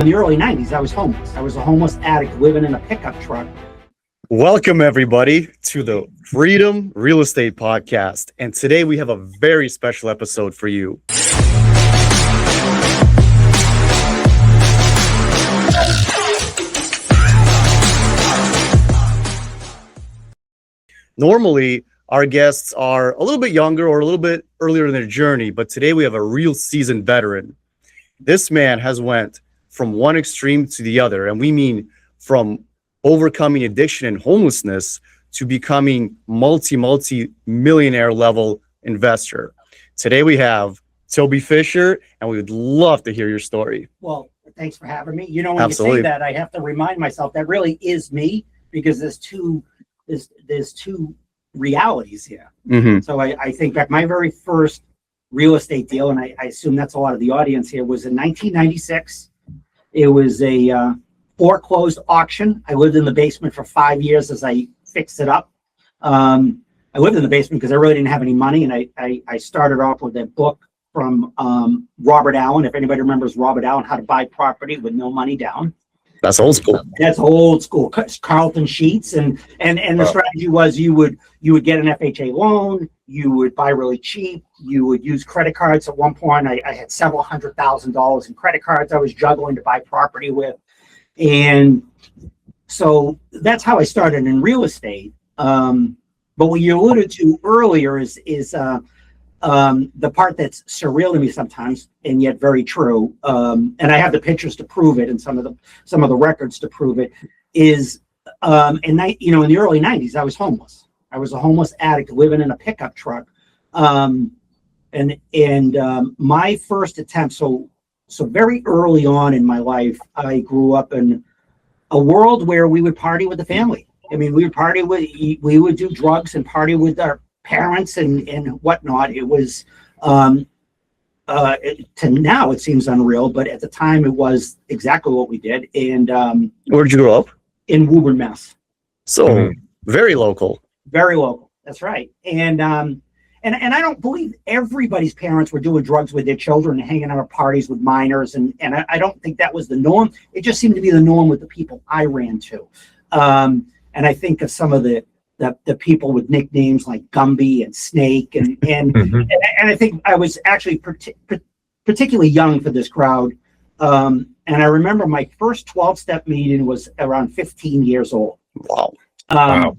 In the early 90s, I was homeless. I was a homeless addict living in a pickup truck. Welcome, everybody, to the Freedom Real Estate Podcast. And today we have a very special episode for you. Normally, our guests are a little bit younger or a little bit earlier in their journey, but today we have a real seasoned veteran. This man has went from one extreme to the other, and we mean from overcoming addiction and homelessness to becoming multi-millionaire level investor. Today we have Toby Fisher, and we would love to hear your story. Well, thanks for having me. You know, when Absolutely. you say that, I have to remind myself that really is me, because there's two realities here. Mm-hmm. So I think back, my very first real estate deal, and I assume that's a lot of the audience here, was in 1996. It was a foreclosed auction. I lived in the basement for 5 years as I fixed it up. I lived in the basement because I really didn't have any money, and I started off with a book from Robert Allen. If anybody remembers Robert Allen, How to Buy Property with No Money Down. That's old school. That's old school. Carlton sheets, and the strategy was you would get an FHA loan, you would buy really cheap, you would use credit cards. At one point, I had several $100,000 in credit cards I was juggling to buy property with, and so that's how I started in real estate. But what you alluded to earlier is the part that's surreal to me sometimes, and yet very true. And I have the pictures to prove it, and some of the records to prove it. Is in the early 90s, I was homeless. I was a homeless addict living in a pickup truck. And my first attempt, so very early on in my life, I grew up in a world where we would party with the family. I mean, we would do drugs and party with our parents and whatnot. It was to now it seems unreal, but at the time it was exactly what we did. And Where did you grow up? In Woburn, Mass. So very local. Very local. That's right. And I don't believe everybody's parents were doing drugs with their children and hanging out at parties with minors, and I don't think that was the norm. It just seemed to be the norm with the people I ran to. And I think of some of the people with nicknames like Gumby and Snake, and I think I was actually particularly young for this crowd. And I remember my first 12-step meeting was around 15 years old. Wow. Wow.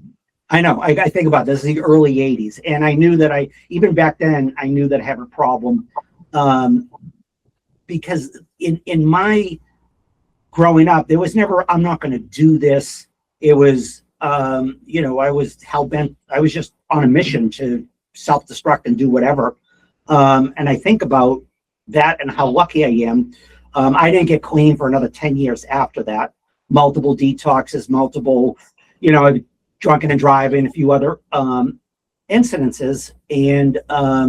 I know. I think about this in the early 80s, and I knew that even back then, I knew that I had a problem, because in my growing up, there was never, I'm not going to do this. It was, I was hell-bent. I was just on a mission to self-destruct and do whatever. And I think about that and how lucky I am. I didn't get clean for another 10 years after that. Multiple detoxes, drunken and driving, a few other incidences, and I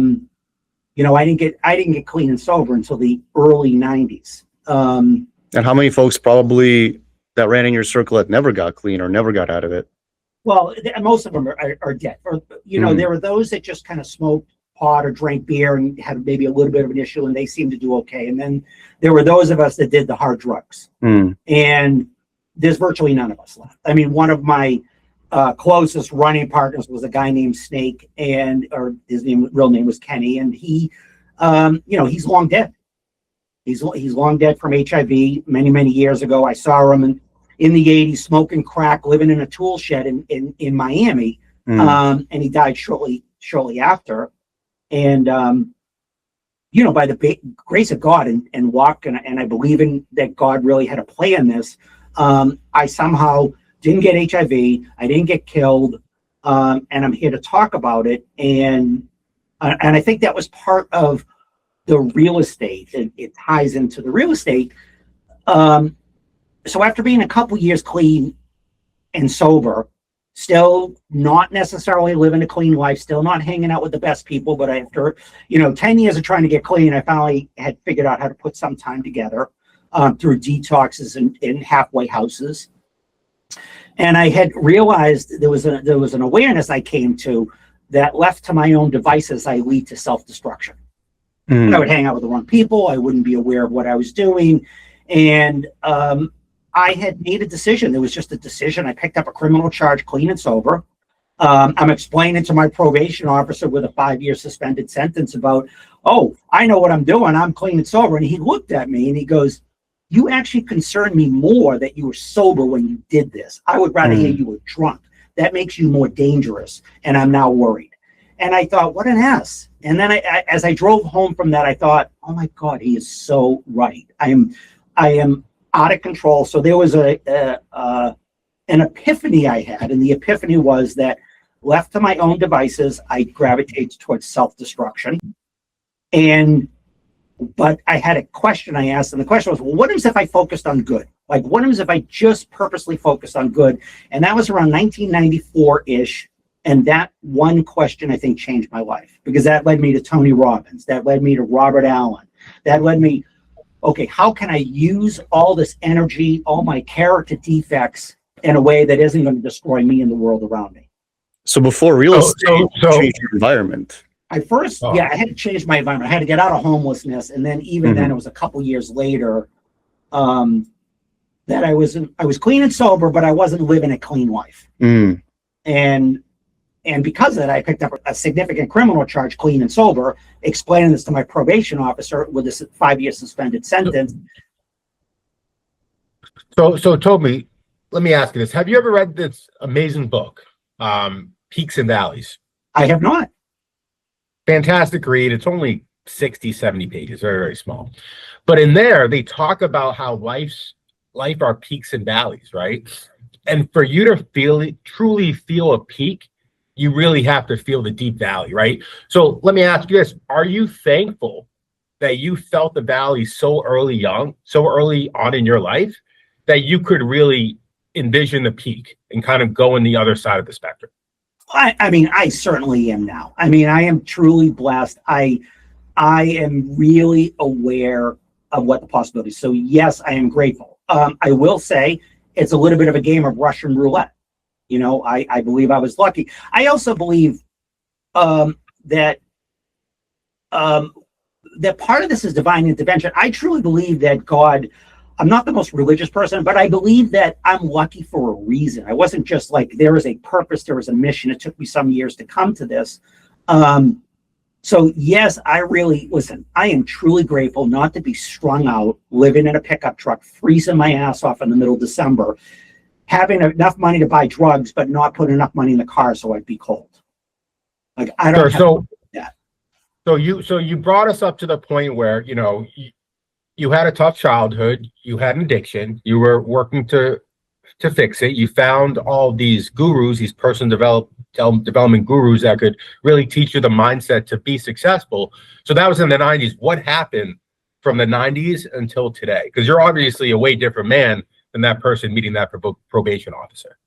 didn't get clean and sober until the early 90s. And how many folks probably that ran in your circle that never got clean or never got out of it? Well, most of them are dead. Or there were those that just kind of smoked pot or drank beer and had maybe a little bit of an issue, and they seemed to do okay. And then there were those of us that did the hard drugs, and there's virtually none of us left. I mean, one of my closest running partners was a guy named Snake, or his real name was Kenny, and he, he's long dead. He's long dead from HIV many years ago. I saw him in the 80s smoking crack, living in a tool shed in Miami, and he died shortly after. And by the grace of God and luck, and I believe in that God really had a play in this, I somehow didn't get HIV, I didn't get killed, and I'm here to talk about it. And I think that was part of the real estate. It ties into the real estate. So after being a couple years clean and sober, still not necessarily living a clean life, still not hanging out with the best people, but after 10 years of trying to get clean, I finally had figured out how to put some time together through detoxes and halfway houses. And I had realized there was an awareness I came to that left to my own devices, I lead to self-destruction. I would hang out with the wrong people. I wouldn't be aware of what I was doing. And I had made a decision. There was just a decision. I picked up a criminal charge, clean and sober. I'm explaining to my probation officer with a 5-year suspended sentence about, oh, I know what I'm doing. I'm clean and sober. And he looked at me and he goes, you actually concern me more that you were sober when you did this. I would rather hear you were drunk. That makes you more dangerous. And I'm now worried. And I thought, what an ass. And then as I drove home from that, I thought, oh my God, he is so right. I am out of control. So there was an epiphany I had. And the epiphany was that left to my own devices, I gravitate towards self-destruction. But I had a question I asked, and the question was, well, what if I focused on good? Like, what if I just purposely focused on good? And that was around 1994-ish. And that one question, I think, changed my life, because that led me to Tony Robbins. That led me to Robert Allen. That led me, okay, how can I use all this energy, all my character defects in a way that isn't going to destroy me and the world around me? So before real estate, change your environment. I had to change my environment. I had to get out of homelessness. And then even then, it was a couple years later that I was clean and sober, but I wasn't living a clean life. And because of that, I picked up a significant criminal charge, clean and sober, explaining this to my probation officer with this 5-year suspended sentence. So Toby, let me ask you this. Have you ever read this amazing book, Peaks and Valleys? I have not. Fantastic read. It's only 60, 70 pages, very, very small. But in there, they talk about how life are peaks and valleys, right? And for you to truly feel a peak, you really have to feel the deep valley, right? So let me ask you this. Are you thankful that you felt the valley so early on in your life that you could really envision the peak and kind of go in the other side of the spectrum? I mean, I certainly am now. I mean, I am truly blessed. I am really aware of what the possibilities. So yes, I am grateful. I will say it's a little bit of a game of Russian roulette. You know, I believe I was lucky. I also believe that part of this is divine intervention. I truly believe that God, I'm not the most religious person, but I believe that I'm lucky for a reason. I wasn't just like, there is a purpose, there is a mission. It took me some years to come to this. So yes, I am truly grateful not to be strung out, living in a pickup truck, freezing my ass off in the middle of December, having enough money to buy drugs, but not putting enough money in the car so I'd be cold. Like, I don't have that. So you brought us up to the point where, you know, you had a tough childhood, you had an addiction, you were working to fix it. You found all these gurus, these development gurus that could really teach you the mindset to be successful. So that was in the 90s. What happened from the 90s until today? Because you're obviously a way different man than that person meeting that probation officer.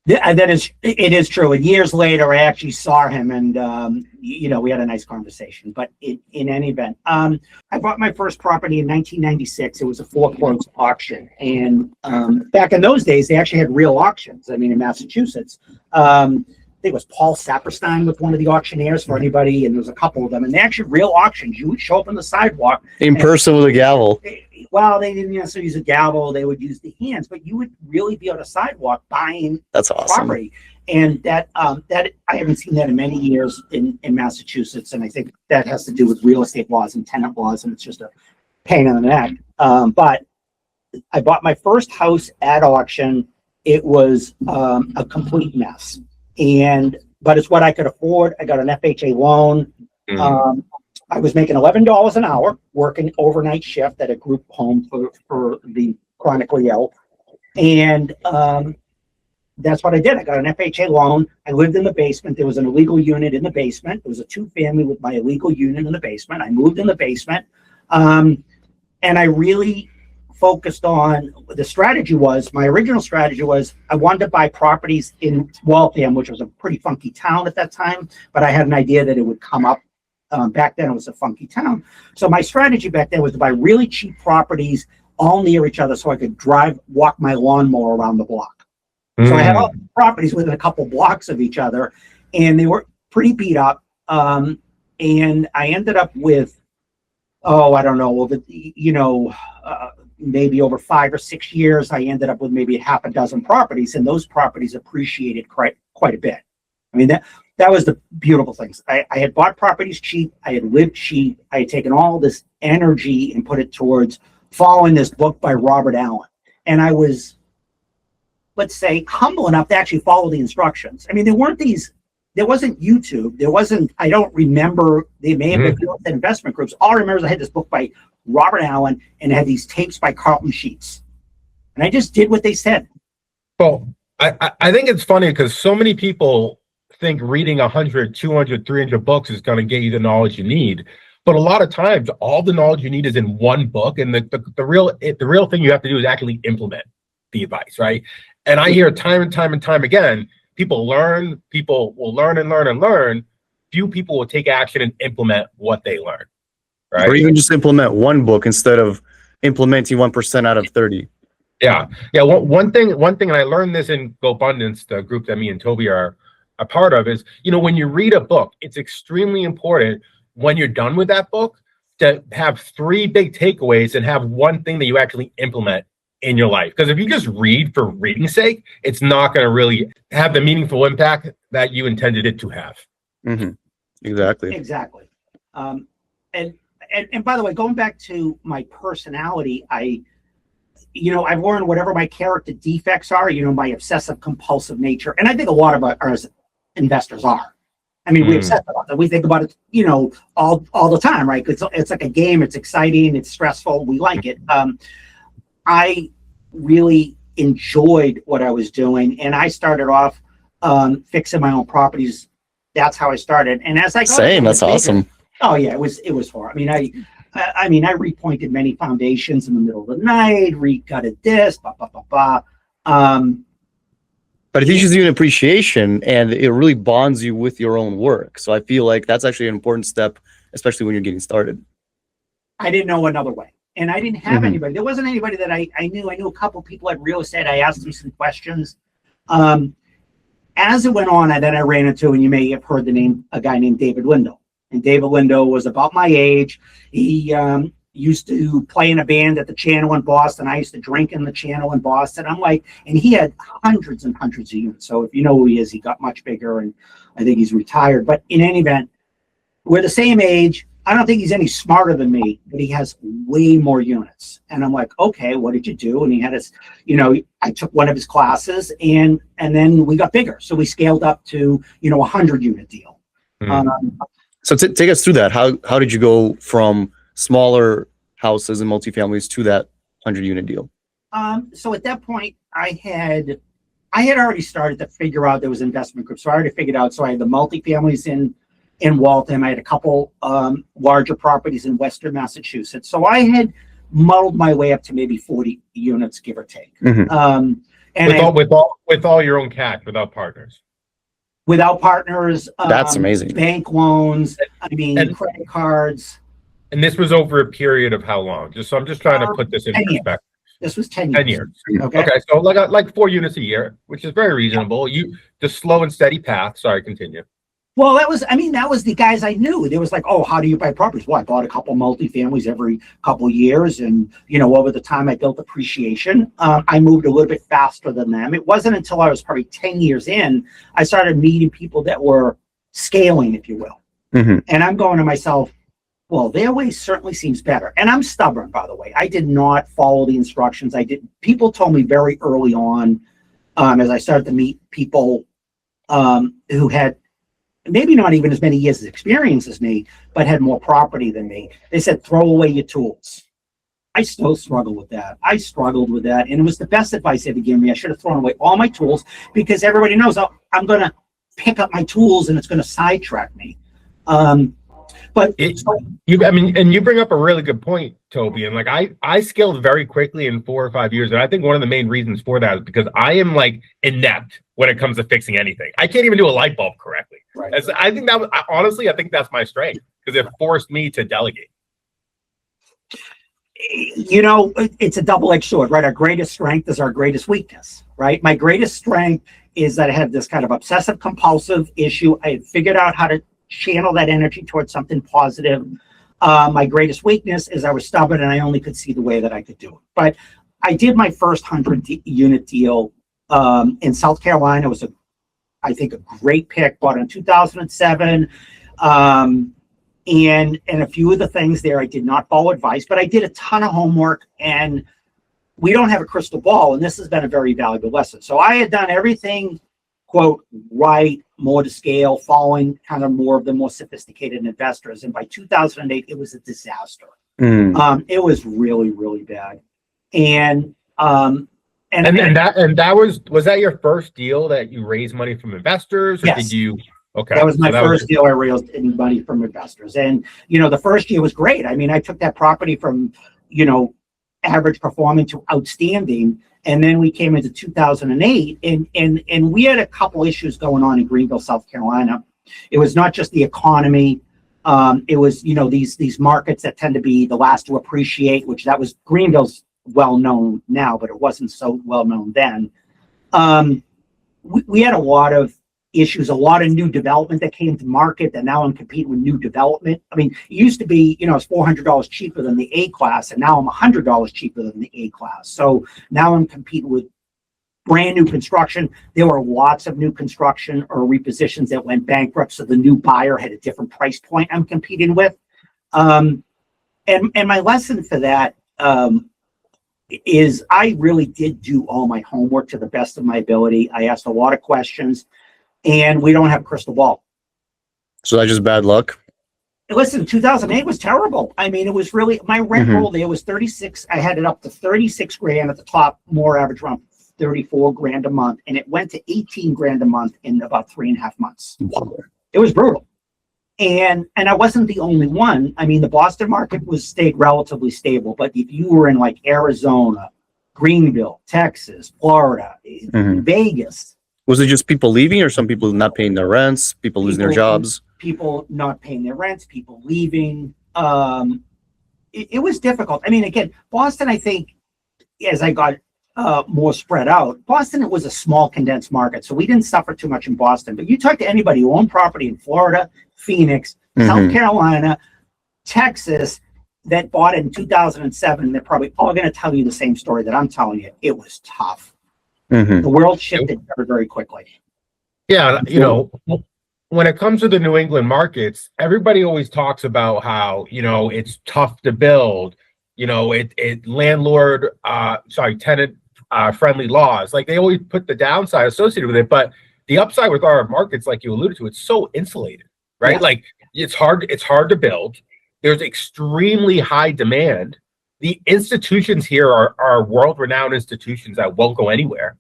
Yeah, it is true. And years later, I actually saw him, and you know, we had a nice conversation. But in any event, I bought my first property in 1996. It was a foreclosed auction, and back in those days, they actually had real auctions. I mean, in Massachusetts, I think it was Paul Saperstein with one of the auctioneers for anybody, and there was a couple of them, and they actually real auctions. You would show up on the sidewalk in person with a gavel. Well, they didn't necessarily use a gavel; they would use the hands. But you would really be on a sidewalk buying property, and that I haven't seen that in many years in Massachusetts, and I think that has to do with real estate laws and tenant laws, and it's just a pain in the neck. But I bought my first house at auction. It was a complete mess, but it's what I could afford. I got an FHA loan. I was making $11 an hour, working overnight shift at a group home for the chronically ill. And that's what I did. I got an FHA loan. I lived in the basement. There was an illegal unit in the basement. It was a 2-family with my illegal unit in the basement. I moved in the basement. And I really focused on, my original strategy was I wanted to buy properties in Waltham, which was a pretty funky town at that time, but I had an idea that it would come up. Back then it was a funky town. So my strategy back then was to buy really cheap properties all near each other so I could walk my lawnmower around the block. So I had all the properties within a couple blocks of each other, and they were pretty beat up. And I ended up with, I don't know, maybe over 5 or 6 years, I ended up with maybe half a dozen properties, and those properties appreciated quite a bit. I mean, that was the beautiful things. I had bought properties cheap. I had lived cheap. I had taken all this energy and put it towards following this book by Robert Allen. And I was, let's say, humble enough to actually follow the instructions. I mean, there wasn't YouTube. There wasn't, I don't remember, they may have been investment groups. All I remember is I had this book by Robert Allen and it had these tapes by Carlton Sheets. And I just did what they said. Well, I think it's funny because so many people think reading 100, 200, 300 books is going to get you the knowledge you need. But a lot of times, all the knowledge you need is in one book. And the real thing you have to do is actually implement the advice, right? And I hear time and time and time again, people will learn and learn and learn. Few people will take action and implement what they learn, right? Or even just implement one book instead of implementing 1% out of 30. Yeah. One thing, and I learned this in GoBundance, the group that me and Toby are a part of, is, when you read a book, it's extremely important when you're done with that book to have 3 big takeaways and have one thing that you actually implement in your life. Because if you just read for reading's sake, it's not going to really have the meaningful impact that you intended it to have. Mm-hmm. Exactly. And by the way, going back to my personality, I've learned whatever my character defects are, my obsessive compulsive nature. And I think a lot of us investors are. I mean, we obsess about it. We think about it, all the time, right? It's like a game. It's exciting. It's stressful. We like it. I really enjoyed what I was doing, and I started off fixing my own properties. That's how I started. And as I got same, that's awesome. Oh yeah, it was hard. I repointed many foundations in the middle of the night, regutted this, blah blah blah blah. But it teaches you an appreciation, and it really bonds you with your own work. So I feel like that's actually an important step, especially when you're getting started. I didn't know another way. And I didn't have anybody. There wasn't anybody that I knew. I knew a couple people at real estate. I asked them some questions. As it went on, I ran into, and you may have heard the name, a guy named David Lindo. And David Lindo was about my age. He used to play in a band at the Channel in Boston. I used to drink in the Channel in Boston. And he had hundreds and hundreds of units. So if you know who he is, he got much bigger, and I think he's retired. But in any event, we're the same age. I don't think he's any smarter than me, but he has way more units. And I'm like, okay, what did you do? And he had us, I took one of his classes, and then we got bigger. So we scaled up to, 100 unit deal. So take us through that. How did you go from smaller houses and multifamilies to that 100 unit deal? So at that point, I had already started to figure out there was investment groups. So I already figured out. So I had the multifamilies in Waltham. I had a couple larger properties in Western Massachusetts. So I had muddled my way up to maybe 40 units, give or take. Mm-hmm. And with all your own cash, without partners. Without partners. That's amazing. Bank loans. Credit cards. And this was over a period of how long? I'm just trying to put this in perspective. This was 10 years. 10 years. Okay. Okay. So like 4 units a year, which is very reasonable. The slow and steady path. Sorry, continue. Well, that was the guys I knew. There was like, oh, how do you buy properties? Well, I bought a couple multifamilies every couple of years. And, over the time I built appreciation. I moved a little bit faster than them. It wasn't until I was probably 10 years in, I started meeting people that were scaling, if you will. Mm-hmm. And I'm going to myself, well, their way certainly seems better. And I'm stubborn, by the way. I did not follow the instructions. People told me very early on, as I started to meet people who had maybe not even as many years of experience as me, but had more property than me. They said, throw away your tools. I still struggle with that. I struggled with that. And it was the best advice they ever gave me. I should have thrown away all my tools, because everybody knows I'm going to pick up my tools and it's going to sidetrack me. You bring up a really good point, Toby. And I scaled very quickly in 4 or 5 years. And I think one of the main reasons for that is because I am inept when it comes to fixing anything. I can't even do a light bulb correctly. Right. I think that's my strength, because it forced me to delegate. It's a double-edged sword, right? Our greatest strength is our greatest weakness, right? My greatest strength is that I had this kind of obsessive compulsive issue. I had figured out how to channel that energy towards something positive. My greatest weakness is I was stubborn and I only could see the way that I could do it. But I did my first 100-unit deal in South Carolina. It was I think a great pick, bought in 2007. And a few of the things there, I did not follow advice, but I did a ton of homework, and we don't have a crystal ball. And this has been a very valuable lesson. So I had done everything, quote, right, more to scale, following kind of more of the more sophisticated investors. And by 2008, it was a disaster. It was really, really bad. And that was that your first deal that you raised money from investors, or yes. Did you? Okay, that was my first deal I raised any money from investors. And the first year was great. I mean, I took that property from average performing to outstanding, and then we came into 2008, and we had a couple issues going on in Greenville, South Carolina. It was not just the economy. It was these markets that tend to be the last to appreciate, which that was Greenville's well known now, but it wasn't so well known then. We had a lot of issues, a lot of new development that came to market, and now I'm competing with new development. I mean, it used to be, it's $400 cheaper than the A class, and now I'm $100 cheaper than the A class. So now I'm competing with brand new construction. There were lots of new construction or repositions that went bankrupt, so the new buyer had a different price point I'm competing with. And my lesson for that is I really did do all my homework to the best of my ability. I asked a lot of questions, and we don't have a crystal ball. So that's just bad luck? Listen, 2008 was terrible. I mean, it was really, my rent roll there was 36. I had it up to 36 grand at the top, more average around 34 grand a month. And it went to 18 grand a month in about 3.5 months. Wow. It was brutal. And I wasn't the only one. I mean, the Boston market stayed relatively stable, but if you were in like Arizona, Greenville, Texas, Florida, Vegas. Was it just people leaving, or some people not paying their rents, people losing their jobs? People not paying their rents, people leaving. It was difficult. I mean, again, Boston, I think, as I got more spread out, Boston, it was a small condensed market, so we didn't suffer too much in Boston. But you talk to anybody who owned property in Florida, Phoenix, South Carolina, Texas, that bought it in 2007, they're probably all going to tell you the same story that I'm telling you. It was tough. The world shifted very, very quickly. Yeah, when it comes to the New England markets, everybody always talks about how, it's tough to build, tenant friendly laws. Like, they always put the downside associated with it, but the upside with our markets, like you alluded to, it's so insulated, right? Yeah. Like, it's hard to build. There's extremely high demand. The institutions here are world-renowned institutions that won't go anywhere,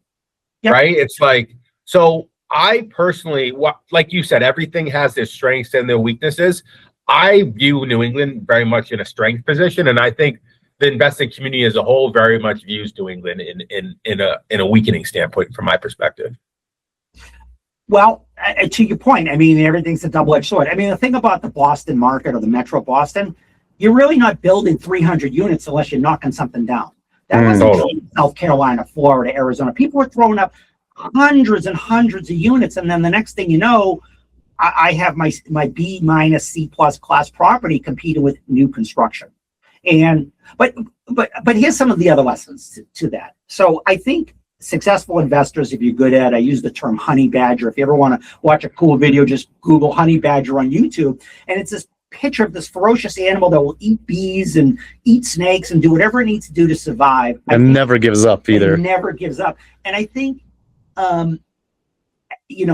right? It's like, so I personally, like you said, everything has their strengths and their weaknesses. I view New England very much in a strength position, and I think the investing community as a whole very much views New England in a weakening standpoint from my perspective. Well, to your point, I mean, everything's a double-edged sword. I mean, the thing about the Boston market or the Metro Boston, you're really not building 300 units unless you're knocking something down. That wasn't true in South Carolina, Florida, Arizona. People were throwing up hundreds and hundreds of units, and then the next thing you know, I have my B minus C plus class property competing with new construction. And but here's some of the other lessons to that. So I think successful investors, if you're good at, I use the term honey badger. If you ever want to watch a cool video, just Google honey badger on YouTube, and it's this picture of this ferocious animal that will eat bees and eat snakes and do whatever it needs to do to survive. And never gives up either. Never gives up. And I think,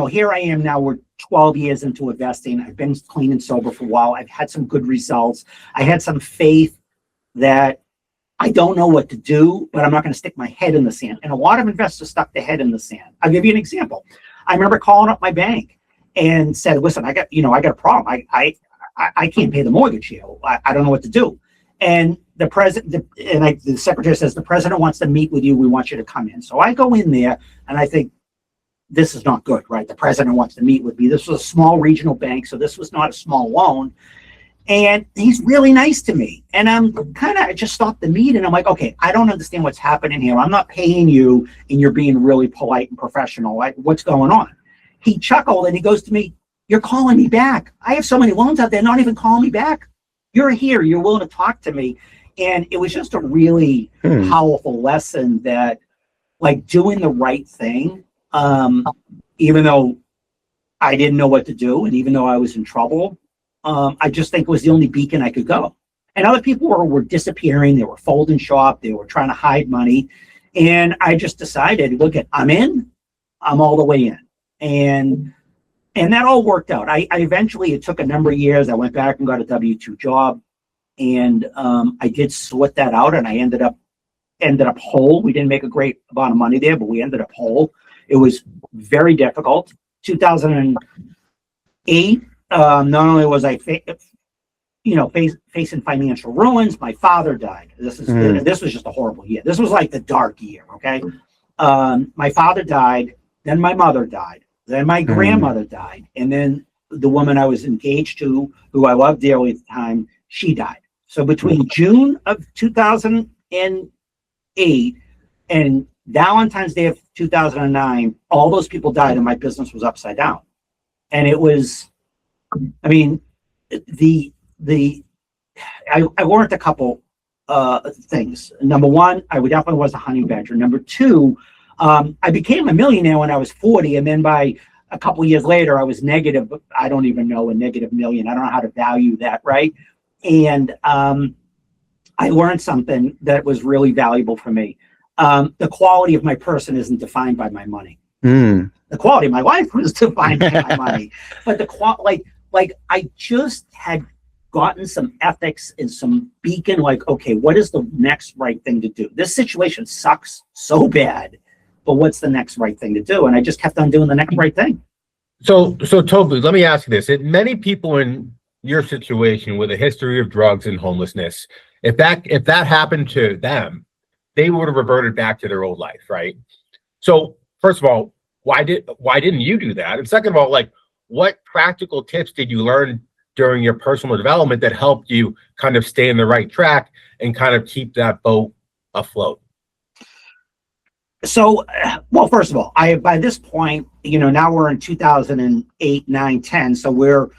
here I am now, we're 12 years into investing. I've been clean and sober for a while. I've had some good results. I had some faith that I don't know what to do, but I'm not going to stick my head in the sand. And a lot of investors stuck their head in the sand. I'll give you an example. I remember calling up my bank and said, listen, I got a problem. I can't pay the mortgage here. I don't know what to do. And the secretary says, the president wants to meet with you. We want you to come in. So I go in there and I think, this is not good, right? The president wants to meet with me. This was a small regional bank, so this was not a small loan. And he's really nice to me. And I just stopped the meeting. And I'm like, okay, I don't understand what's happening here. I'm not paying you and you're being really polite and professional. Like, what's going on? He chuckled and he goes to me, you're calling me back. I have so many loans out there, not even calling me back. you're here, you're willing to talk to me. And it was just a really powerful lesson that, like, doing the right thing, even though I didn't know what to do, and even though I was in trouble, I just think it was the only beacon I could go. And other people were disappearing. They were folding shop. They were trying to hide money. And I just decided, look, I'm in. I'm all the way in. And that all worked out. I eventually, it took a number of years. I went back and got a W-2 job. And I did sort that out, and I ended up whole. We didn't make a great amount of money there, but we ended up whole. It was very difficult. 2008, not only was I facing financial ruins, my father died. This was just a horrible year. This was like the dark year, okay? My father died, then my mother died, then my grandmother died, and then the woman I was engaged to, who I loved dearly at the time, she died. So between June of 2008 and Valentine's Day of 2009, all those people died and my business was upside down. And it was, I mean, I learned a couple things. Number one, I definitely was a honey badger. Number two, I became a millionaire when I was 40, and then by a couple years later, I was negative. I don't even know a negative million. I don't know how to value that, right? And I learned something that was really valuable for me. The quality of my person isn't defined by my money. The quality of my life was defined by my money. But like I just had gotten some ethics and some beacon, like, okay, what is the next right thing to do? This situation sucks so bad, but what's the next right thing to do? And I just kept on doing the next right thing. So Toby, let me ask you this. Many people in your situation with a history of drugs and homelessness, if that happened to them, they would have reverted back to their old life, right? So first of all, why didn't you do that? And second of all, like, what practical tips did you learn during your personal development that helped you kind of stay in the right track and kind of keep that boat afloat? So, well, first of all, by this point, now we're in 2008, 9, 10. So we're,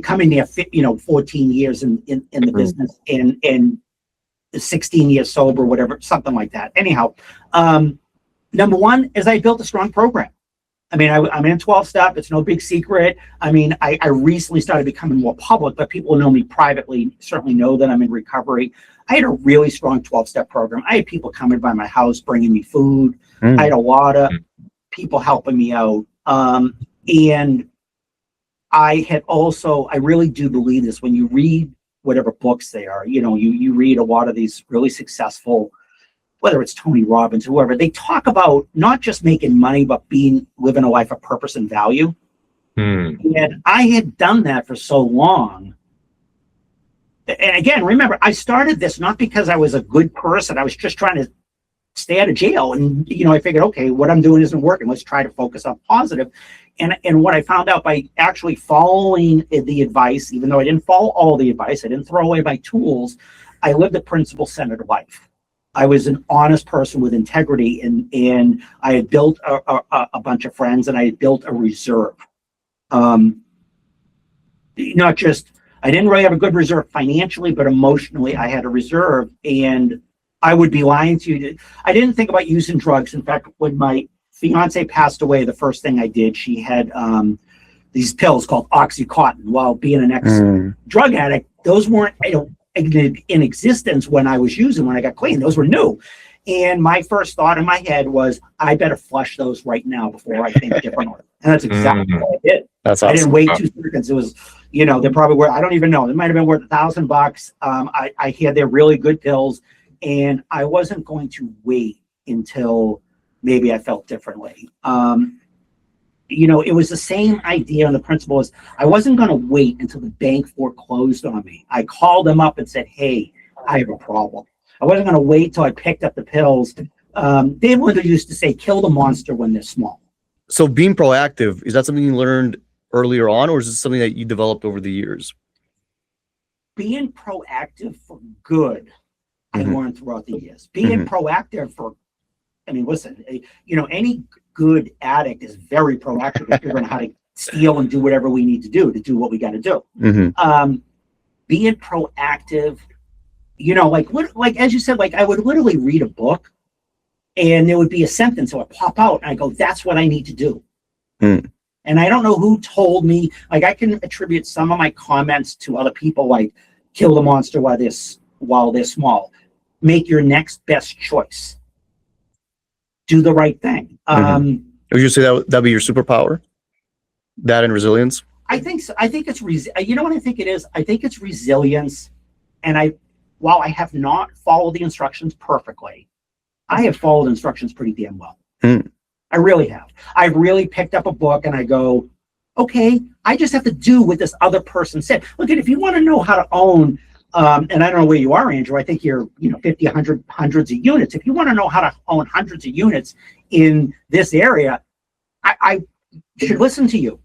coming near, 14 years in the business and 16 years sober, whatever, something like that. Anyhow, number one is I built a strong program. I mean, I'm in 12-step. It's no big secret. I mean, I recently started becoming more public, but people who know me privately certainly know that I'm in recovery. I had a really strong 12-step program. I had people coming by my house, bringing me food. I had a lot of people helping me out. And I really do believe this. When you read whatever books they are, you read a lot of these really successful, whether it's Tony Robbins, whoever, they talk about not just making money, but living a life of purpose and value. And I had done that for so long. And again, remember, I started this not because I was a good person. I was just trying to stay out of jail. And, I figured, okay, what I'm doing isn't working. Let's try to focus on positive. And what I found out by actually following the advice, even though I didn't follow all the advice, I didn't throw away my tools, I lived a principle-centered life. I was an honest person with integrity, and I had built a bunch of friends, and I had built a reserve. I didn't really have a good reserve financially, but emotionally I had a reserve, and I would be lying to you. I didn't think about using drugs. In fact, when my fiance passed away, the first thing I did, she had these pills called Oxycontin. While being an ex-drug addict, those weren't in existence when I got clean. Those were new. And my first thought in my head was, I better flush those right now before I think differently. And that's exactly what I did. That's awesome. I didn't wait 2 seconds. It was, they probably were, I don't even know. It might have been worth $1,000. I hear they're really good pills, and I wasn't going to wait until maybe I felt differently. It was the same idea, and the principle is I wasn't going to wait until the bank foreclosed on me. I called them up and said, hey, I have a problem. I wasn't going to wait till I picked up the pills. Dave Linder used to say, kill the monster when they're small. So being proactive, is that something you learned earlier on, or is this something that you developed over the years? Being proactive for good, I learned throughout the years. Being proactive listen, any good addict is very proactive in figuring out how to steal and do whatever we need to do what we got to do. Being proactive, like as you said, like I would literally read a book and there would be a sentence that would pop out and I go, that's what I need to do. And I don't know who told me, like I can attribute some of my comments to other people, like kill the monster while they're small, make your next best choice, do the right thing. Would you say that'd be your superpower? That and resilience? I think so. I think it's you know what I think it is? I think it's resilience. And while I have not followed the instructions perfectly, I have followed instructions pretty damn well. I really have. I've really picked up a book and I go, okay, I just have to do what this other person said. Look, if you want to know how to own, and I don't know where you are, Andrew, I think you're 50, 100, hundreds of units. If you want to know how to own hundreds of units in this area, I should listen to you.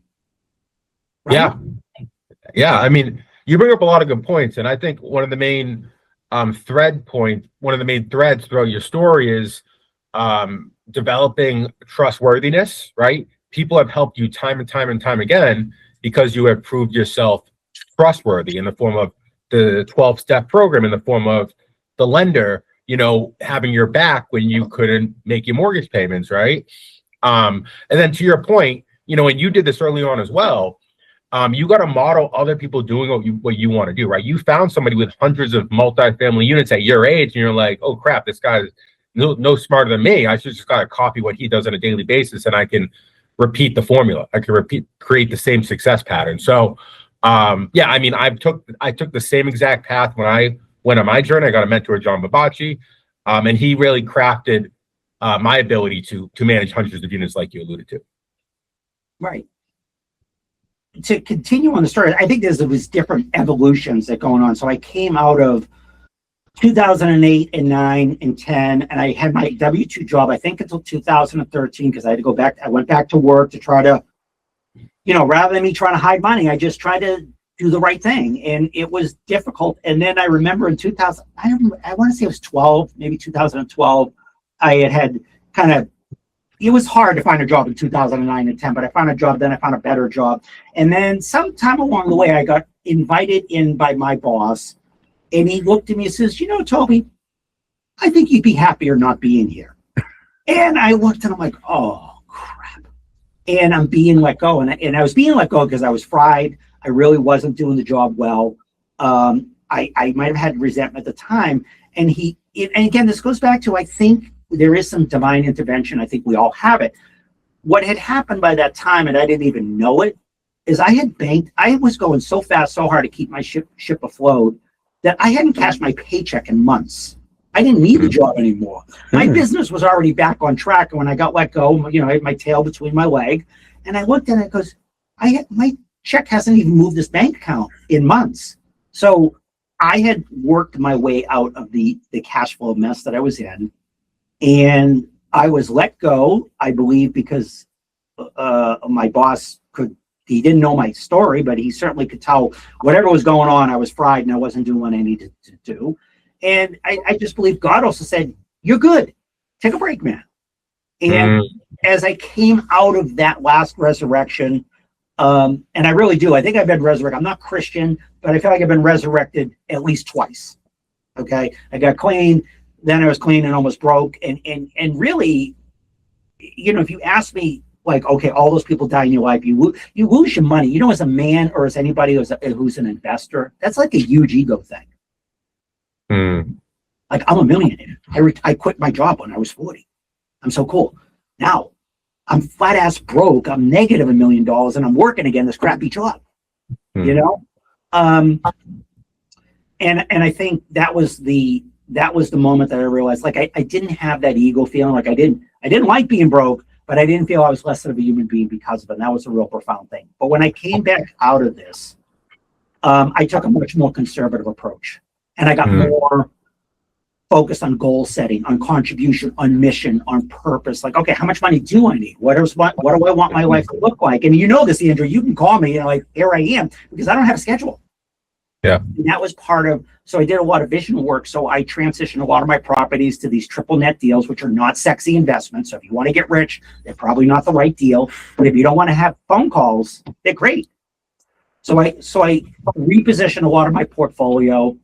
Right? Yeah. I mean, you bring up a lot of good points. And I think one of the main threads throughout your story is developing trustworthiness, right? People have helped you time and time and time again because you have proved yourself trustworthy in the form of the 12-step program, in the form of the lender, having your back when you couldn't make your mortgage payments, right? And then to your point, and you did this early on as well, you got to model other people doing what you want to do, right? You found somebody with hundreds of multifamily units at your age, and you're like, oh crap, this guy's no smarter than me. I just got to copy what he does on a daily basis, and I can repeat the formula. I can create the same success pattern. So, I mean, I took the same exact path when I went on my journey. I got a mentor, John Babacci, and he really crafted my ability to manage hundreds of units, like you alluded to. Right. To continue on the story, I think there was different evolutions that going on. So I came out of 2008 and 9 and 10, and I had my W-2 job, I think until 2013, because I had to go back. I went back to work to try to, rather than me trying to hide money, I just tried to do the right thing. And it was difficult. And then I remember in 2000, I want to say it was 12, maybe 2012, I had kind of, it was hard to find a job in 2009 and 10, but I found a job, then I found a better job. And then sometime along the way, I got invited in by my boss, and he looked at me and says, Toby, I think you'd be happier not being here. And I looked and I'm like, oh, crap. And I'm being let go. And I was being let go because I was fried. I really wasn't doing the job well. I might have had resentment at the time. And again, this goes back to, I think, there is some divine intervention. I think we all have it. What had happened by that time, and I didn't even know it, is I was going so fast, so hard to keep my ship afloat that I hadn't cashed my paycheck in months. I didn't need the job anymore. My business was already back on track. And when I got let go, I had my tail between my leg, and I looked at it and goes, my check hasn't even moved this bank account in months. So I had worked my way out of the cash flow mess that I was in. And I was let go, I believe, because my boss he didn't know my story, but he certainly could tell whatever was going on, I was fried and I wasn't doing what I needed to do. And I just believe God also said, you're good. Take a break, man. And as I came out of that last resurrection, and I really do, I think I've been resurrected. I'm not Christian, but I feel like I've been resurrected at least twice. Okay. I got clean. Then I was clean and almost broke. And really, if you ask me, like, okay, all those people die in your life, you lose your money. As a man or as anybody who's an investor, that's like a huge ego thing. Like, I'm a millionaire. I quit my job when I was 40. I'm so cool. Now, I'm flat ass broke. I'm negative $1 million, and I'm working again this crappy job. And I think that was the moment that I realized, like, I didn't have that ego feeling. Like I didn't like being broke, but I didn't feel I was less of a human being because of it. And that was a real profound thing. But when I came back out of this, I took a much more conservative approach, and I got more focused on goal setting, on contribution, on mission, on purpose. Like, okay, how much money do I need? What do I want my life to look like? And this, Andrew, you can call me, like, here I am, because I don't have a schedule. Yeah. And that was part of, so I did a lot of vision work. So I transitioned a lot of my properties to these triple net deals, which are not sexy investments. So if you want to get rich, they're probably not the right deal. But if you don't want to have phone calls, they're great. So I repositioned a lot of my portfolio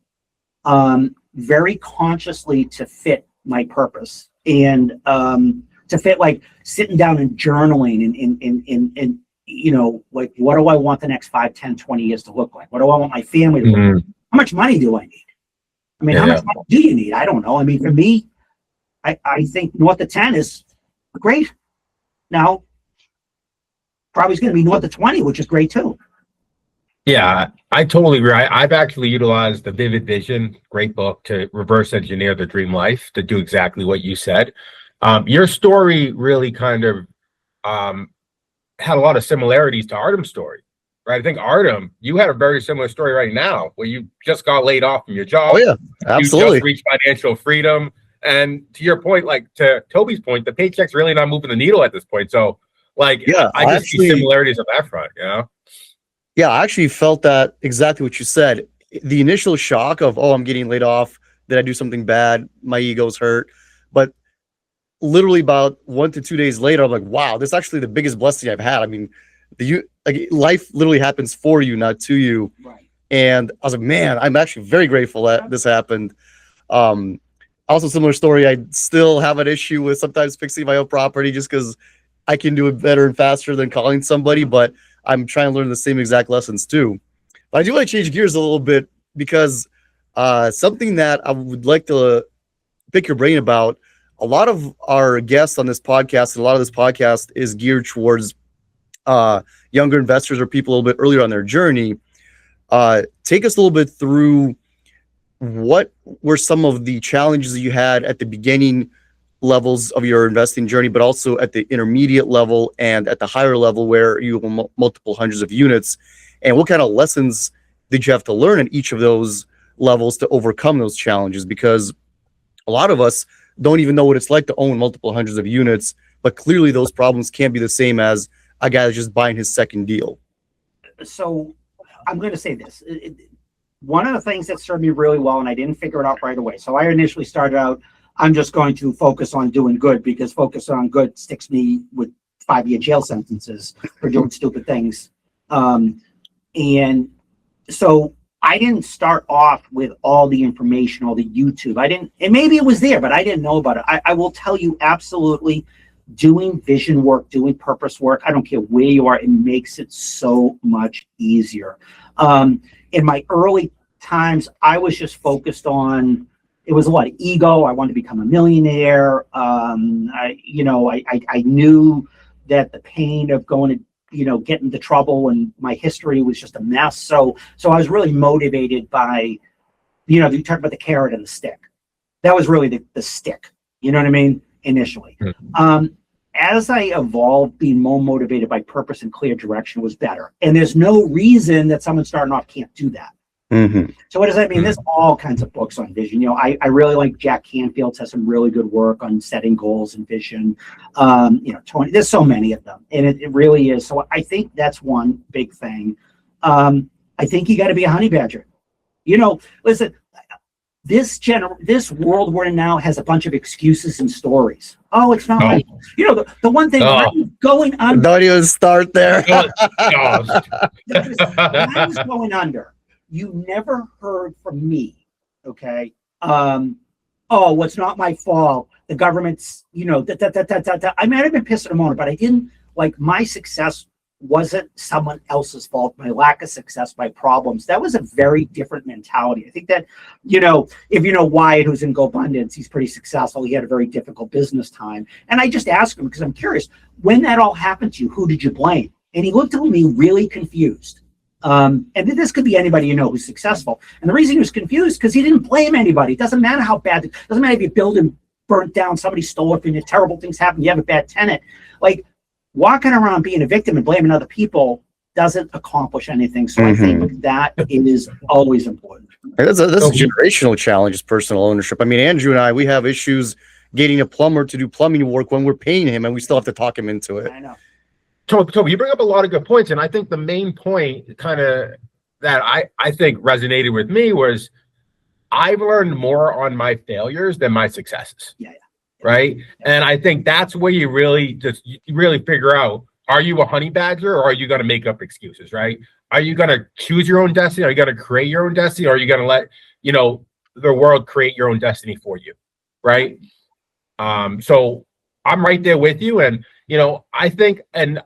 very consciously to fit my purpose and to fit like sitting down and journaling and you know, like, what do I want the next 5, 10, 20 years to look like? What do I want my family to look like? How much money do I need? I mean, how much money do you need? I don't know. I mean, for me, I think north of 10 is great. Now, probably is going to be north of 20, which is great too. Yeah, I totally agree. I've actually utilized the Vivid Vision, great book, to reverse engineer the dream life to do exactly what you said. Your story really kind of had a lot of similarities to Artem's story, right? I think Artem, you had a very similar story right now where you just got laid off from your job. Oh yeah, absolutely. You just reached financial freedom. And to your point, like to Toby's point, the paycheck's really not moving the needle at this point. So like, yeah, I just see similarities on that front, you know? Yeah, I actually felt that exactly what you said. The initial shock of, oh, I'm getting laid off. Did I do something bad? My ego's hurt. But literally about 1 to 2 days later, I'm like, wow, this is actually the biggest blessing I've had. I mean, life literally happens for you, not to you. Right. And I was like, man, I'm actually very grateful that this happened. Also, similar story. I still have an issue with sometimes fixing my own property just because I can do it better and faster than calling somebody. But I'm trying to learn the same exact lessons too. But I do want to change gears a little bit because something that I would like to pick your brain about. A lot of our guests on this podcast, and a lot of this podcast is geared towards younger investors or people a little bit earlier on their journey. Take us a little bit through what were some of the challenges you had at the beginning levels of your investing journey, but also at the intermediate level and at the higher level where you have multiple hundreds of units, and what kind of lessons did you have to learn at each of those levels to overcome those challenges? Because a lot of us don't even know what it's like to own multiple hundreds of units, but clearly those problems can't be the same as a guy that's just buying his second deal. So I'm going to say this. One of the things that served me really well, and I didn't figure it out right away. So I initially started out, I'm just going to focus on doing good because focus on good sticks me with 5-year jail sentences for doing stupid things. And so I didn't start off with all the information, all the YouTube. And maybe it was there, but I didn't know about it. I will tell you absolutely, doing vision work, doing purpose work, I don't care where you are, it makes it so much easier. In my early times, I was just focused on, it was a lot of ego. I wanted to become a millionaire. I knew that the pain of going to, get into trouble and my history was just a mess. So I was really motivated by, you talk about the carrot and the stick. That was really the stick, you know what I mean? Initially. As I evolved, being more motivated by purpose and clear direction was better. And there's no reason that someone starting off can't do that. Mm-hmm. So what does that mean? There's all kinds of books on vision. I really like Jack Canfield's has some really good work on setting goals and vision. 20, there's so many of them, and it really is. So I think that's one big thing. I think you got to be a honey badger. Listen, this world we're in now has a bunch of excuses and stories. Oh, it's not like, the one thing when I was going under. Don't even start there. When I was going under, you never heard from me, okay? Oh, it's not my fault. The government's, I might have been pissed at a moment, but I didn't, my success wasn't someone else's fault. My lack of success, my problems. That was a very different mentality. I think that, if you know Wyatt, who's in GoBundance, he's pretty successful. He had a very difficult business time. And I just asked him, because I'm curious, when that all happened to you, who did you blame? And he looked at me really confused. And this could be anybody who's successful. And the reason he was confused because he didn't blame anybody. It doesn't matter how bad. It doesn't matter if your building burnt down, somebody stole it from you, terrible things happen, you have a bad tenant. Walking around being a victim and blaming other people doesn't accomplish anything. So I think that is always important. That's a generational challenge, is personal ownership. I mean, Andrew and I, we have issues getting a plumber to do plumbing work when we're paying him, and we still have to talk him into it. I know. Toby, you bring up a lot of good points, and I think the main point kind of that I think resonated with me was I've learned more on my failures than my successes. Yeah. Right. And I think that's where you really figure out, are you a honey badger or are you going to make up excuses? Right. Are you going to choose your own destiny? Are you going to create your own destiny? Or are you going to let, the world create your own destiny for you? Right. So I'm right there with you. And, I think, and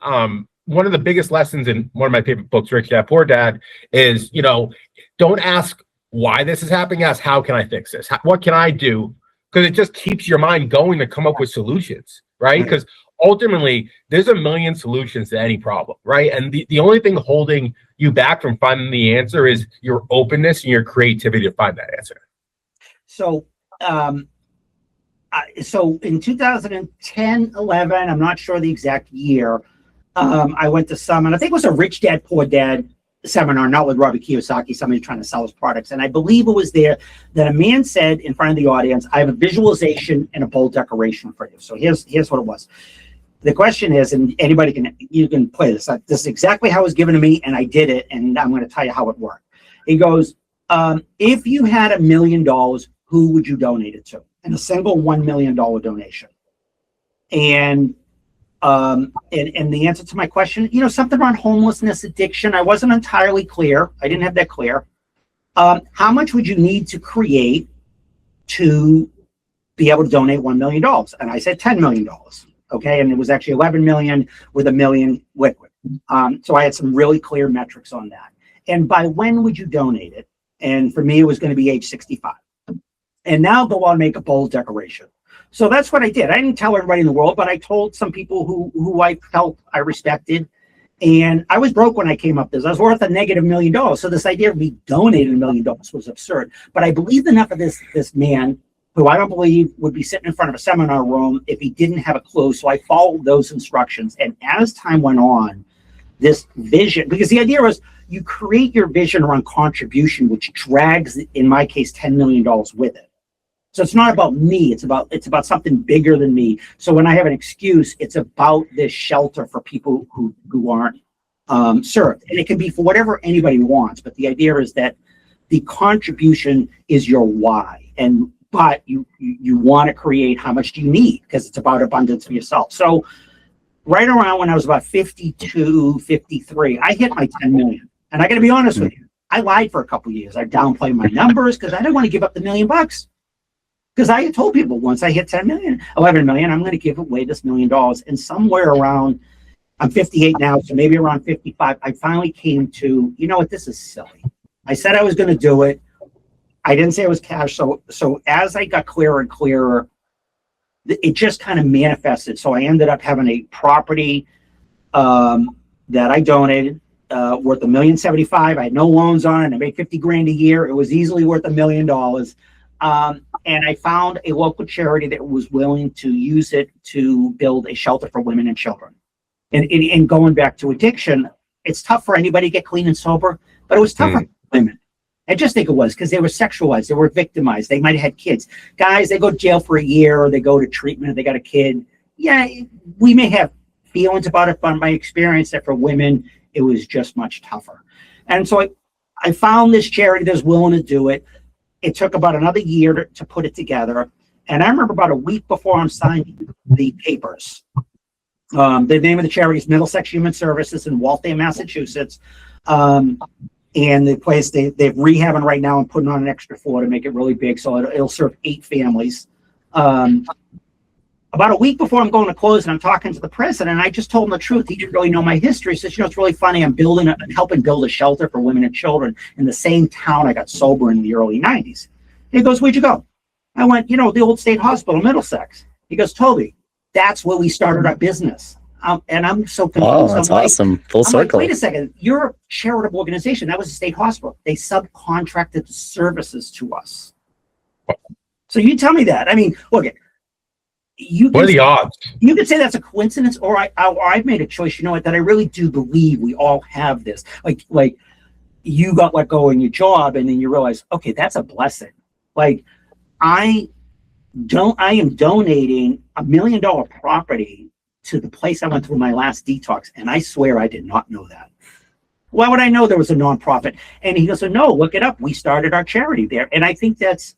one of the biggest lessons in one of my favorite books, Rich Dad Poor Dad, is, don't ask why this is happening. Ask, how can I fix this? What can I do? Because it just keeps your mind going to come up with solutions, right? Because ultimately, there's a million solutions to any problem, right? And the only thing holding you back from finding the answer is your openness and your creativity to find that answer. So, so in 2010, 11, I'm not sure the exact year, I went to some, and I think it was a Rich Dad, Poor Dad seminar, not with Robert Kiyosaki, somebody trying to sell his products. And I believe it was there that a man said in front of the audience, I have a visualization and a bold declaration for you. So here's what it was. The question is, and you can play this. This is exactly how it was given to me, and I did it, and I'm going to tell you how it worked. He goes, if you had $1 million, who would you donate it to? And a single $1 million donation. And the answer to my question, something around homelessness, addiction, I wasn't entirely clear. I didn't have that clear. How much would you need to create to be able to donate $1 million? And I said $10 million. Okay. And it was actually 11 million with $1 million liquid. So I had some really clear metrics on that. And by when would you donate it? And for me, it was going to be age 65. And now go on and make a bold declaration. So that's what I did. I didn't tell everybody in the world, but I told some people who I felt I respected. And I was broke when I came up this. I was worth a negative $1 million. So this idea of me donating $1 million was absurd. But I believed enough of this man, who I don't believe would be sitting in front of a seminar room if he didn't have a clue. So I followed those instructions. And as time went on, this vision, because the idea was you create your vision around contribution, which drags, in my case, $10 million with it. So it's not about me. It's about something bigger than me. So when I have an excuse, it's about this shelter for people who aren't served. And it can be for whatever anybody wants. But the idea is that the contribution is your why. But you want to create how much do you need, because it's about abundance for yourself. So right around when I was about 52, 53, I hit my 10 million. And I got to be honest with you, I lied for a couple of years. I downplayed my numbers because I didn't want to give up the $1 million. Because I had told people once I hit 10 million, 11 million, I'm going to give away this $1 million. And somewhere around, I'm 58 now, so maybe around 55, I finally came to, you know what, this is silly. I said I was going to do it. I didn't say it was cash. So as I got clearer and clearer, it just kind of manifested. So I ended up having a property that I donated worth $1,075,000. I had no loans on it. I made 50 grand a year. It was easily worth $1 million. And I found a local charity that was willing to use it to build a shelter for women and children. And going back to addiction, it's tough for anybody to get clean and sober, but it was tough for women. I just think it was because they were sexualized, they were victimized, they might have had kids. Guys, they go to jail for a year or they go to treatment or they got a kid. Yeah, we may have feelings about it, but my experience that for women, it was just much tougher. And so I found this charity that was willing to do it. It took about another year to put it together. And I remember about a week before I'm signing the papers. The name of the charity is Middlesex Human Services in Waltham, Massachusetts. And the place they're rehabbing right now and putting on an extra floor to make it really big. So it'll serve 8 families. About a week before I'm going to close and I'm talking to the president, I just told him the truth. He didn't really know my history. He says, it's really funny. I'm helping build a shelter for women and children in the same town I got sober in the early 90s. And he goes, where'd you go? I went, the old state hospital, Middlesex. He goes, Toby, that's where we started our business. And I'm so confused. Oh, that's awesome. Full circle. Wait a second. You're a charitable organization. That was a state hospital. They subcontracted the services to us. So you tell me that. I mean, look, what are the odds? You could say that's a coincidence, or I've made a choice, that I really do believe we all have this. Like you got let go in your job and then you realize, okay, that's a blessing. Like I am donating $1 million property to the place I went through my last detox. And I swear I did not know that. Why would I know there was a nonprofit? And he goes, so no, look it up. We started our charity there. And I think that's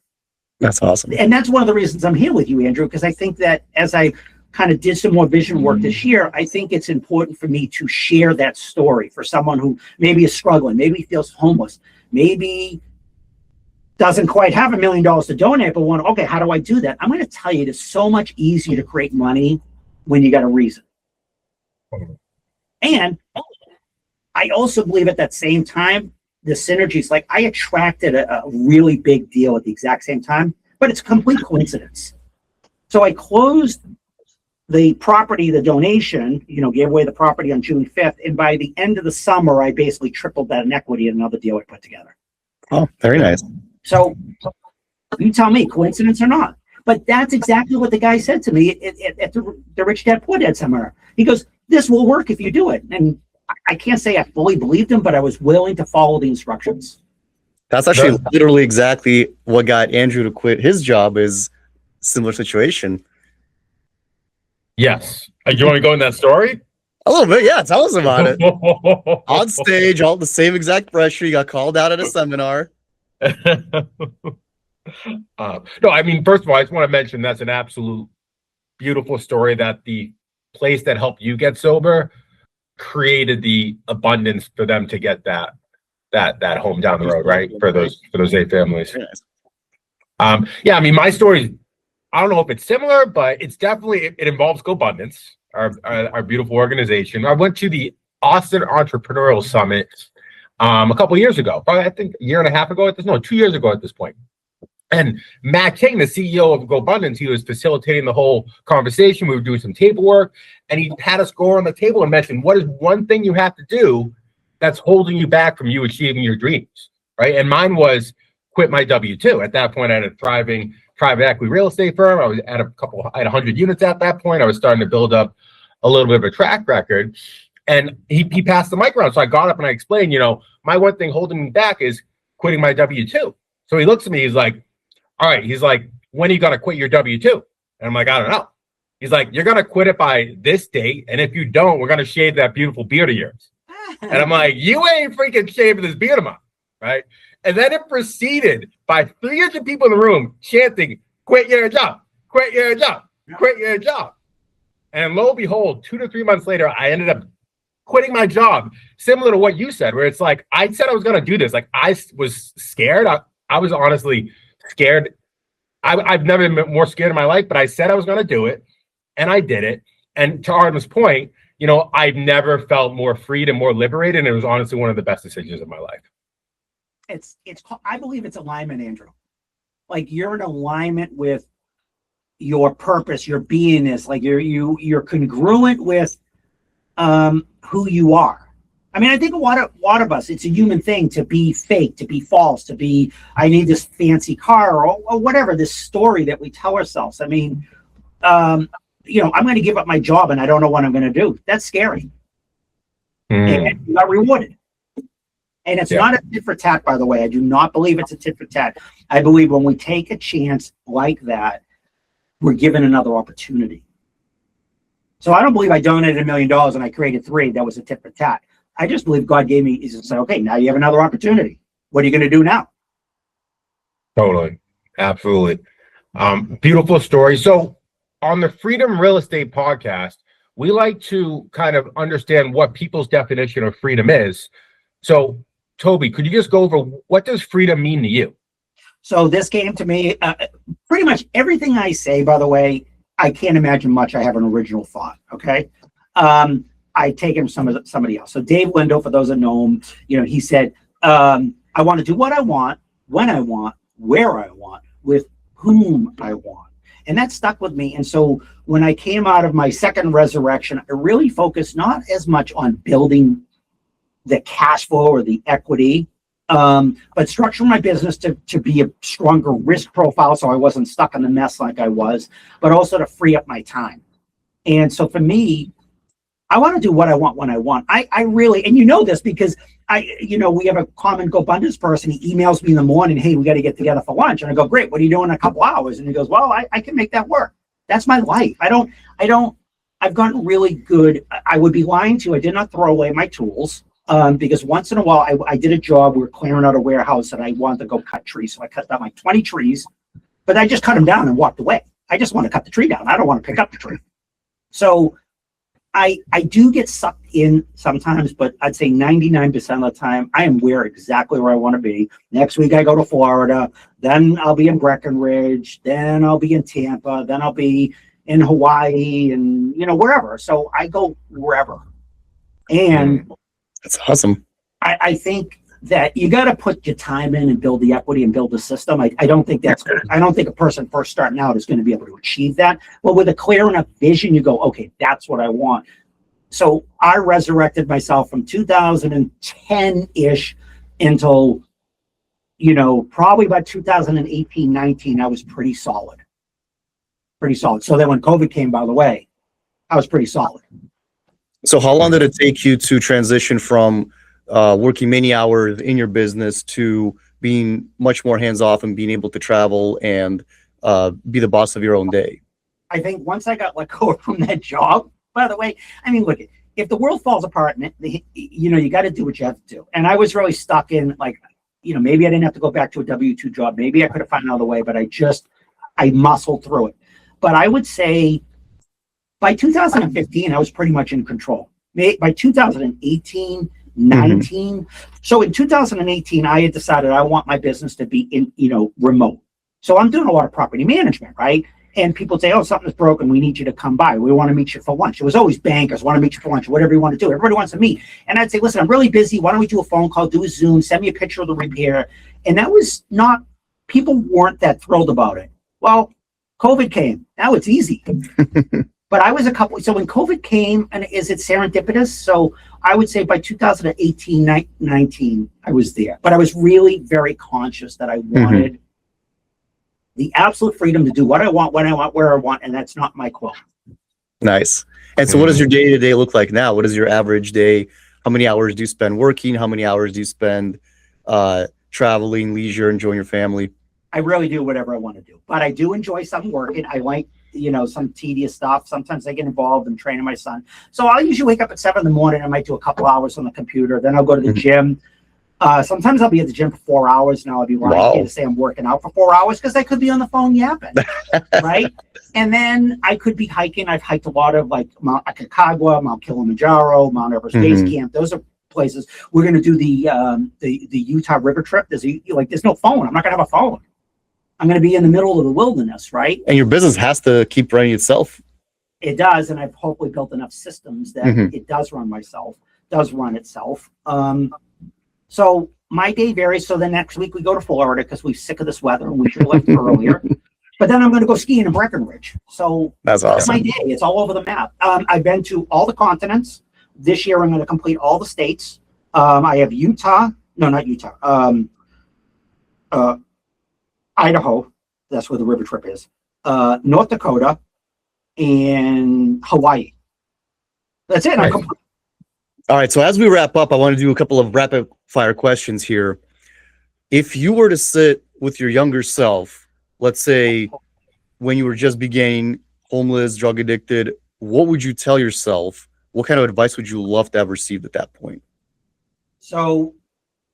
awesome. And that's one of the reasons I'm here with you, Andrew, because I think that as I kind of did some more vision work this year, I think it's important for me to share that story for someone who maybe is struggling, maybe feels homeless, maybe doesn't quite have $1 million to donate, but okay, how do I do that? I'm going to tell you, it's so much easier to create money when you got a reason. And I also believe at that same time, the synergies, like I attracted a really big deal at the exact same time, but it's complete coincidence. So I closed the property, the donation, gave away the property on June 5th. And by the end of the summer, I basically tripled that in equity in another deal I put together. Oh, very nice. So you tell me, coincidence or not? But that's exactly what the guy said to me at the Rich Dad Poor Dad seminar. He goes, this will work if you do it. And I can't say I fully believed him, but I was willing to follow the instructions. That's actually literally exactly what got Andrew to quit his job, is similar situation. Yes. You want to go in that story? A little bit, yeah. Tell us about it. On stage, all the same exact pressure. You got called out at a seminar. No, I mean, first of all, I just want to mention that's an absolute beautiful story that the place that helped you get sober created the abundance for them to get that home down the road, right? For those 8 families. Yeah, I mean, my story, I don't know if it's similar, but it's definitely, it involves GoBundance, our beautiful organization. I went to the Austin Entrepreneurial Summit a couple of years ago, probably I think a year and a half ago 2 years ago at this point. And Matt King, the CEO of GoBundance, he was facilitating the whole conversation. We were doing some table work, and he had us go around the table and mention, what is one thing you have to do that's holding you back from you achieving your dreams, right? And mine was quit my W-2. At that point, I had a thriving private equity real estate firm. I was at I had 100 units at that point. I was starting to build up a little bit of a track record. And he passed the mic around. So I got up and I explained, my one thing holding me back is quitting my W-2. So he looks at me, he's like, all right. He's like, when are you going to quit your W-2? And I'm like, I don't know. He's like, you're going to quit it by this date. And if you don't, we're going to shave that beautiful beard of yours. And I'm like, you ain't freaking shaving this beard of mine. Right. And then it proceeded by 300 people in the room chanting, quit your job, quit your job, quit your job. And lo and behold, 2 to 3 months later, I ended up quitting my job, similar to what you said, where it's like, I said I was going to do this. Like, I was scared. I was honestly scared. I've never been more scared in my life, but I said I was going to do it, and I did it. And to Artem's point, I've never felt more freed and more liberated, and it was honestly one of the best decisions of my life. I believe it's alignment, Andrew. Like, you're in alignment with your purpose, your beingness. Like you're congruent with who you are. I mean, I think a lot of us, it's a human thing to be fake, to be false, to be, I need this fancy car or whatever, this story that we tell ourselves. I mean, I'm going to give up my job and I don't know what I'm going to do. That's scary. And you got rewarded. And it's not a tit for tat, by the way. I do not believe it's a tit for tat. I believe when we take a chance like that, we're given another opportunity. So I don't believe I donated $1 million and I created 3. That was a tit for tat. I just believe God gave me, he said, okay, now you have another opportunity. What are you going to do now? Totally. Absolutely. Beautiful story. So on the Freedom Real Estate podcast, we like to kind of understand what people's definition of freedom is. So Toby, could you just go over what does freedom mean to you? So this came to me, pretty much everything I say, by the way, I can't imagine much. I have an original thought. Okay. I take him somebody else. So Dave Lindo, for those that know him, he said, I want to do what I want, when I want, where I want, with whom I want. And that stuck with me. And so when I came out of my second resurrection, I really focused not as much on building the cash flow or the equity, but structuring my business to be a stronger risk profile so I wasn't stuck in the mess like I was, but also to free up my time. And so for me, I want to do what I want when I want. I really, and this because we have a common GoBundance person. He emails me in the morning, hey, we got to get together for lunch. And I go, great, what are you doing in a couple hours? And he goes, well, I can make that work. That's my life. I've gotten really good. I would be lying to you. I did not throw away my tools. Because once in a while I did a job, we were clearing out a warehouse and I wanted to go cut trees. So I cut down like 20 trees, but I just cut them down and walked away. I just want to cut the tree down. I don't want to pick up the tree. So I do get sucked in sometimes, but I'd say 99% of the time I am exactly where I want to be. Next week I go to Florida, then I'll be in Breckenridge, then I'll be in Tampa, then I'll be in Hawaii and, wherever. So I go wherever. And that's awesome. I think that you got to put your time in and build the equity and build the system. I don't think a person first starting out is going to be able to achieve that. But with a clear enough vision, you go, okay, that's what I want. So I resurrected myself from 2010-ish until, probably about 2018, 19, I was pretty solid. So then when COVID came, by the way, I was pretty solid. So how long did it take you to transition from working many hours in your business to being much more hands-off and being able to travel and be the boss of your own day? I think once I got let go from that job, by the way, I mean, look, if the world falls apart, you got to do what you have to do. And I was really stuck in maybe I didn't have to go back to a W-2 job. Maybe I could have found another way, but I muscled through it. But I would say by 2015, I was pretty much in control. By 2018, 19. So in 2018, I had decided I want my business to be in, remote. So I'm doing a lot of property management, right? And people say, oh, something's broken. We need you to come by. We want to meet you for lunch. It was always bankers want to meet you for lunch, whatever you want to do. Everybody wants to meet. And I'd say, listen, I'm really busy. Why don't we do a phone call, do a Zoom, send me a picture of the repair. And that was people weren't that thrilled about it. Well, COVID came. Now it's easy. But I was so when COVID came, and is it serendipitous? So I would say by 2018, 19, I was there. But I was really very conscious that I wanted the absolute freedom to do what I want, when I want, where I want, and that's not my quote. Nice. And so what does your day-to-day look like now? What is your average day? How many hours do you spend working? How many hours do you spend traveling, leisure, enjoying your family? I really do whatever I want to do. But I do enjoy some working. I like some tedious stuff. Sometimes I get involved in training my son. So I'll usually wake up at 7 a.m. I might do a couple hours on the computer. Then I'll go to the gym. Sometimes I'll be at the gym for 4 hours. Now I'll be lying to say I'm working out for 4 hours because I could be on the phone yapping, right? And then I could be hiking. I've hiked a lot of like Mount Aconcagua, Mount Kilimanjaro, Mount Everest Base Camp. Those are places. We're going to do the Utah river trip. There's no phone. I'm not going to have a phone. I'm going to be in the middle of the wilderness, right? And your business has to keep running itself. It does, and I've hopefully built enough systems that it does run itself. So my day varies. So the next week we go to Florida because we're sick of this weather and we should have left earlier. But then I'm going to go skiing in Breckenridge. So that's awesome. My day. It's all over the map. I've been to all the continents. This year I'm going to complete all the states. I have Utah. No, not Utah. Idaho, that's where the river trip is, North Dakota, and Hawaii. That's it. Right. All right. So as we wrap up, I want to do a couple of rapid fire questions here. If you were to sit with your younger self, let's say when you were just beginning, homeless, drug addicted, what would you tell yourself? What kind of advice would you love to have received at that point? So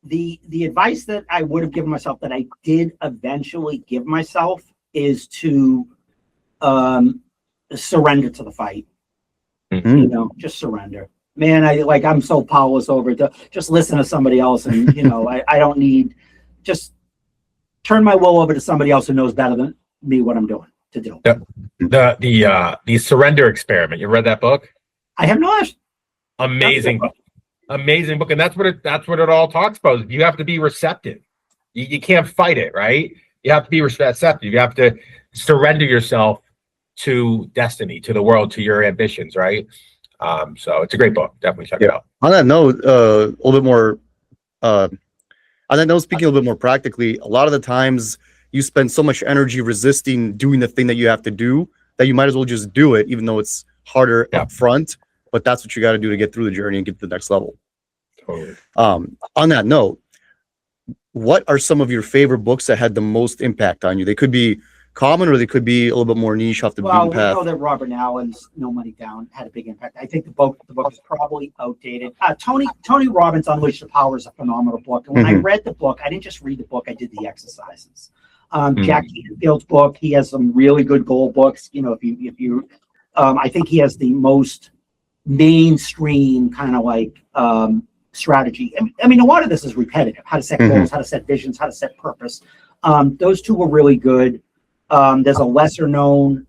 the advice that I would have given myself, that I did eventually give myself, is to surrender to the fight. Just surrender. Man, I'm so powerless over it. To just listen to somebody else, and I don't need, just turn my will over to somebody else who knows better than me what I'm doing to do. The Surrender Experiment. You read that book? I have not. Amazing book. Amazing book, and that's what it all talks about. You have to be receptive. You can't fight it, right? You have to be receptive. You have to surrender yourself to destiny, to the world, to your ambitions, right? So it's a great book. Definitely check it out. On that note, a little bit more. On that note, speaking a little bit more practically, a lot of the times you spend so much energy resisting doing the thing that you have to do that you might as well just do it, even though it's harder up front. But that's what you got to do to get through the journey and get to the next level. Totally. On that note, what are some of your favorite books that had the most impact on you? They could be common, or they could be a little bit more niche off the Well, beaten we path? know that Robert Allen's No Money Down had a big impact. I think the book is probably outdated. Tony Robbins' Unleash the Power is a phenomenal book. And when I read the book, I didn't just read the book, I did the exercises. Jack Canfield's book, he has some really good goal books. You know, if you I think he has the most mainstream kind of like strategy. I mean, a lot of this is repetitive: how to set goals, how to set visions, how to set purpose. Those two were really good. There's a lesser known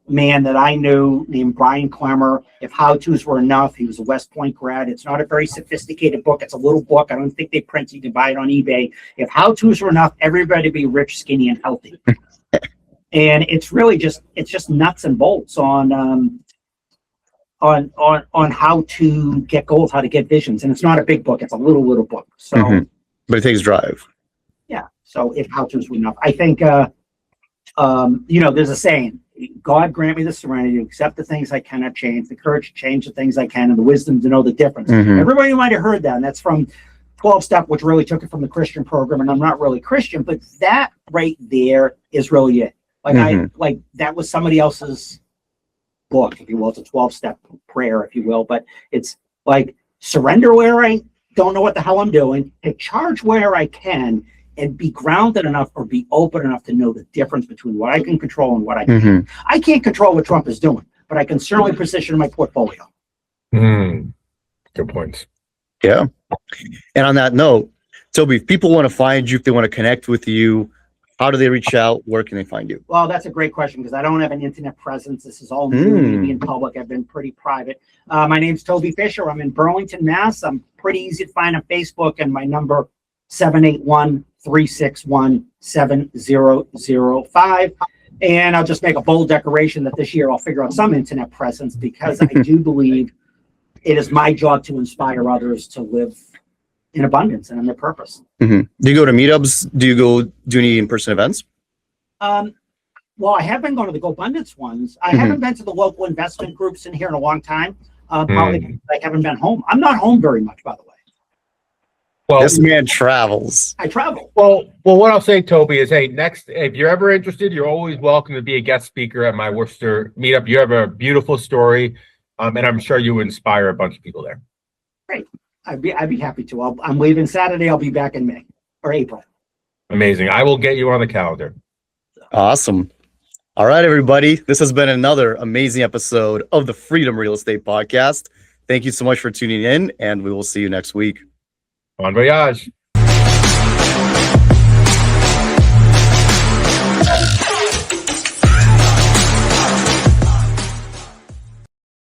man that I knew named Brian Clemmer. If How-Tos Were Enough, he was a West Point grad. It's not a very sophisticated book. It's a little book. I don't think they print it. You can buy it on eBay. If How-Tos Were Enough, everybody be rich, skinny, and healthy. And it's really just nuts and bolts on how to get goals, how to get visions. And it's not a big book. It's a little book. So, but it takes drive. Yeah. So if How-Tos Were Enough, I think, you know, there's a saying, God grant me the serenity to accept the things I cannot change, the courage to change the things I can, and the wisdom to know the difference. Everybody might have heard that, and that's from 12-Step, which really took it from the Christian program, and I'm not really Christian, but that right there is really it. Like that was somebody else's book, if you will. It's a 12-step prayer, if you will, but it's like surrender where I don't know what the hell I'm doing, take charge where I can, and be grounded enough or be open enough to know the difference between what I can control and what I can't. I can't control what Trump is doing, but I can certainly position my portfolio. Good points. Yeah. And on that note, Toby, if people want to find you, if they want to connect with you, how do they reach out? Where can they find you? Well, that's a great question because I don't have an internet presence. This is all new to me in public. I've been pretty private. My name's Toby Fisher. I'm in Burlington, Mass. I'm pretty easy to find on Facebook, and my number 781-361-7005. And I'll just make a bold declaration that this year I'll figure out some internet presence because I do believe it is my job to inspire others to live in abundance and in their purpose. Do you go to meetups? Do you go do any in-person events? Well, I have been going to the GoBundance ones. I haven't been to the local investment groups in here in a long time. Probably because I haven't been home. I'm not home very much, by the way. Well, This man travels. I travel. Well, what I'll say, Toby, is, hey, next, if you're ever interested, you're always welcome to be a guest speaker at my Worcester meetup. You have a beautiful story, and I'm sure you inspire a bunch of people there. Great. I'd be happy to. I'm leaving Saturday. I'll be back in May or April. Amazing. I will get you on the calendar. Awesome. All right, everybody. This has been another amazing episode of the Freedom Real Estate Podcast. Thank you so much for tuning in, and we will see you next week. Bon voyage.